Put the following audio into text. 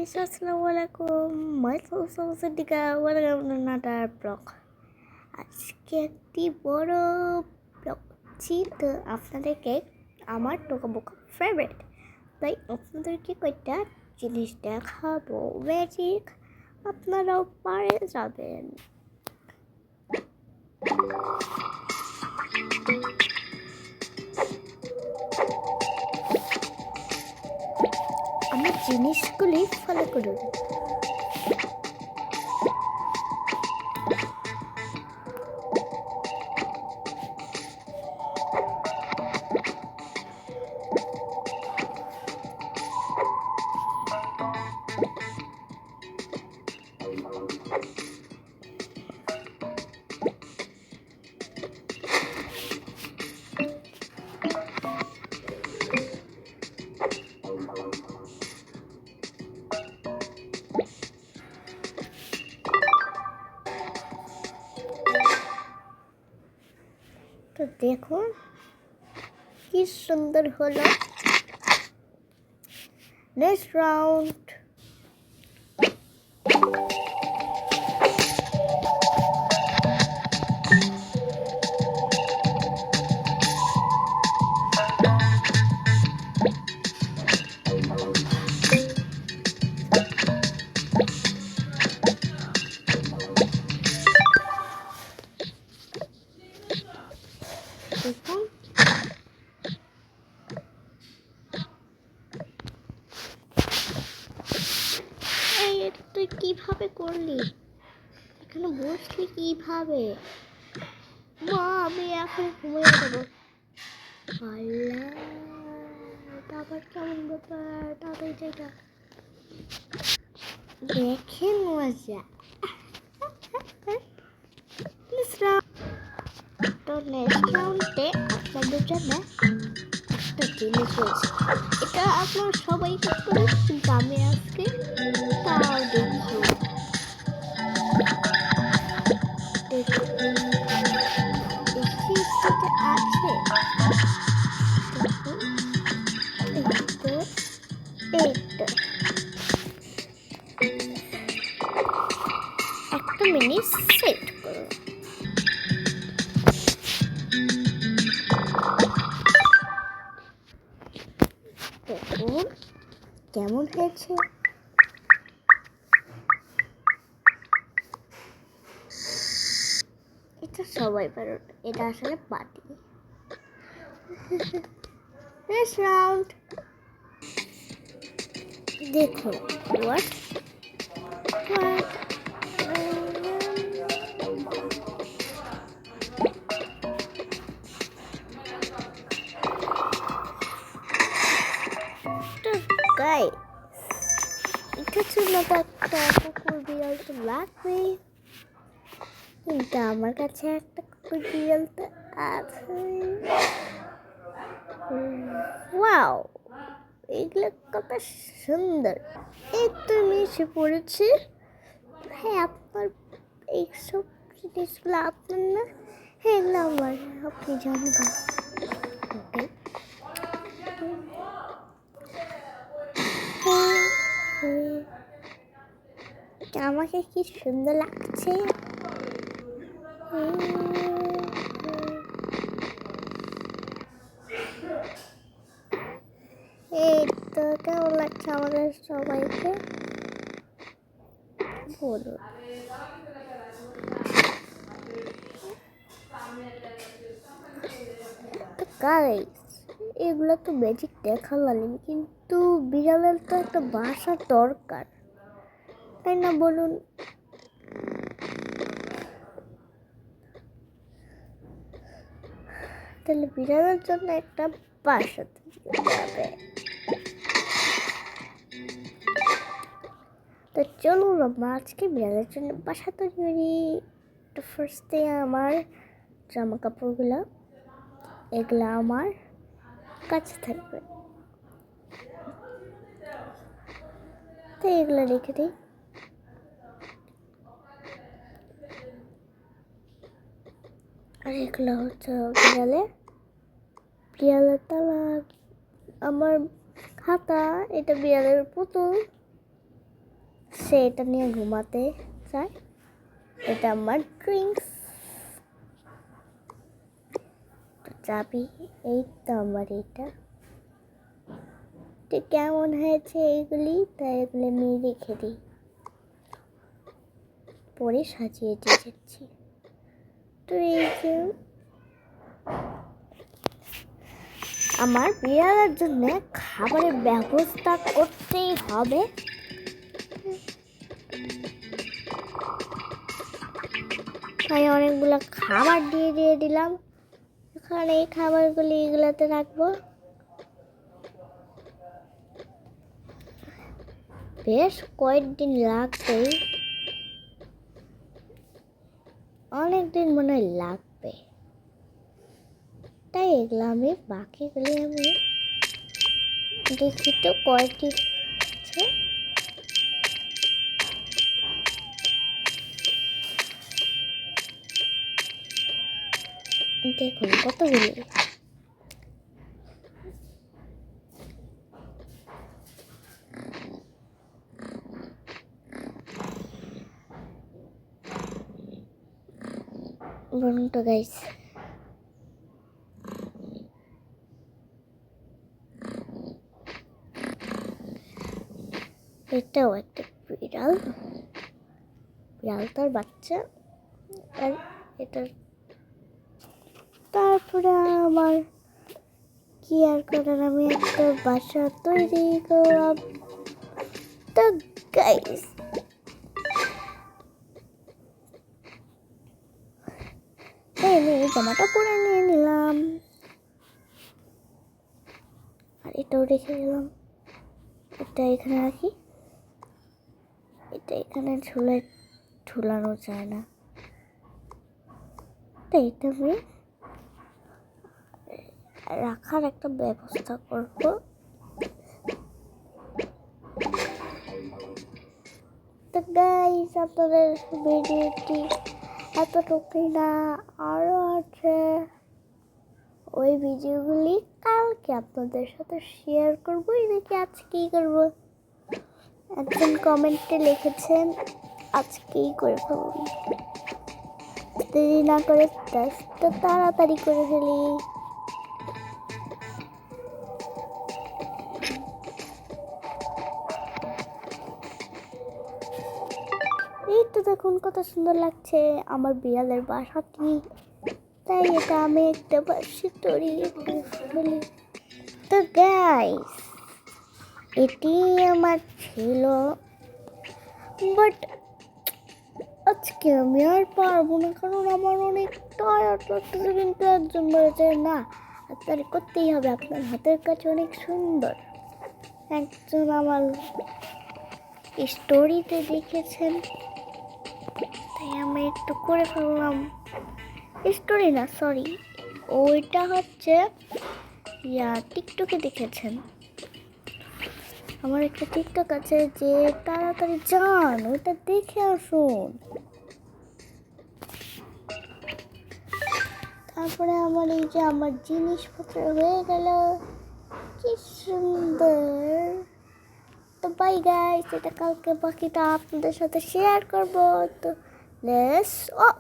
guys, assalamualaikum. Myself Siddiqa. Welcome to another vlog. আজকে একটি বড় ব্লগ ছিল আপনাদেরকে আমার টোকাবোকা ফেভারিট, তাই আপনাদেরকে কয়েকটা জিনিস দেখাবো। ম্যাজিক আপনারাও পারে যাবেন। আমার জিনিসগুলি ফলো করুন। তো দেখুন কি সুন্দর হলো। Next round. দেখুন এটা তুই কিভাবে করলি, এখানে বসলি কিভাবে? মা আমি এখন ঘুমিয়ে যাবো। আবার কেমন ব্যাপার, তাদের জায়গা দেখেন মজা। তো নেক্সট রাউন্ডে আপনাদের জন্য একটা জিনিস রয়েছে, এটা আপনারা সবাই করবেন, কিন্তু আমি আজকে তাও দেখি। আছে একটা মিনিট সেট করো। দেখুন কেমন হয়েছে। এটা সবাই পারো, এটা আসলে পার্টি। Next round. দেখুন হোয়াট গাইস, এটা ছিল তো একটা কুকুর বিড়াল তো লাগবে, কিন্তু আমার কাছে একটা কুকুর বিড়াল তো আছে। ওয়াও, এগুলো কত সুন্দর। এই তো আমি এসে পড়েছি। হ্যাঁ আপনার এইসব জিনিসগুলো আপনার না? হ্যাঁ এগুলো আমার, আপনি জানেন। আমাকে কি সুন্দর লাগছে। এই তো কেমন লাগছে আমাদের সবাইকে বলুন। তো গাইস, এগুলো তো ম্যাজিক দেখালাম, কিন্তু বিড়ালের তো একটা বাসা দরকার, তাই না বলুন? তাহলে বিড়ালের জন্য একটা বাসা দিতে হবে। তো চলুন আমরা আজকে বিড়ালের জন্য বাসা তৈরি করি। তো ফার্স্টে আমার জামা কাপড়গুলো এগুলো আমার কাছে থাকবে, তো এগুলো রেখে দিই। আর এগুলো হচ্ছে বিড়ালের তালা, আমার খাতা, এটা বিড়ালের পুতুল, সে এটা নিয়ে ঘুমাতে চায়। এটা আমার ড্রিঙ্কস। চাবি এই তো আমার। এটা তো কেমন হয়েছে এইগুলি? তাই এগুলি আমি রেখে দিই, পরে সাজিয়ে দিয়ে যাচ্ছি। তো এই যে আমার বিড়ালের জন্য খাবারের ব্যবস্থা করতেই হবে। তাই অনেকগুলো খাবার দিয়ে দিলাম। এখন এই খাবারগুলি এগুলাতে রাখবো। বেশ কয়েকদিন লাগবে, অনেকদিন মনে হয় লাগবে। তাই এগুলো আমি বাকিগুলি আমি দেখি তো কয়েকদিন আছে। দেখুন কতগুলি। বলুন তো গাইস, এটাও একটা বিড়াল, বিড়ালটার বাচ্চা। আর এটার তারপরে আমার কি আর করার, আমি একটা বাসা তৈরি করলাম। তো গাইস এই জামাটা পরে নিয়ে নিলাম, আর এটাও রেখে দিলাম। এটা এখানে রাখি, এটা এখানে ঝুলানো যায় না। তাই এটা আমি রাখার একটা ব্যবস্থা করব। তো গাইস আপনাদের ভিডিওটি এতটুকুই না, আরও আছে। ওই ভিডিওগুলি কালকে আপনাদের সাথে শেয়ার করবো, নাকি আজকেই করব। একজন কমেন্টে লিখেছেন আজকেই করে ফেলুন, দেরি না করে তো তাড়াতাড়ি করে ফেলি। এই তো দেখুন কত সুন্দর লাগছে আমার বিড়ালের বাসাটি। তাই এটা আমি একটা বাসি তৈরি বলি। তো গাইস এটি আমার ছিল, বাট আজকে আমি আর পারবো না, কারণ আমার অনেক টায়ার্ড লাগতেছে। কিন্তু একজন বলেছে না, আপনার করতেই হবে, আপনার হাতের কাছে অনেক সুন্দর। একজন আমার স্টোরিতে দেখেছেন, তাই আমি একটু করে ফেললাম। স্টোরি না, সরি, ওইটা হচ্ছে টিকটকে দেখেছেন। আমার একটা টিকটক আছে, যে তাড়াতাড়ি যান ওইটা দেখে আসুন। তারপরে আমার এই যে আমার জিনিসপত্র হয়ে গেল, কি সুন্দর। তো বাই গাইস, এটা কালকে বাকিটা আপনাদের সাথে শেয়ার করবো। তো লেটস অফ।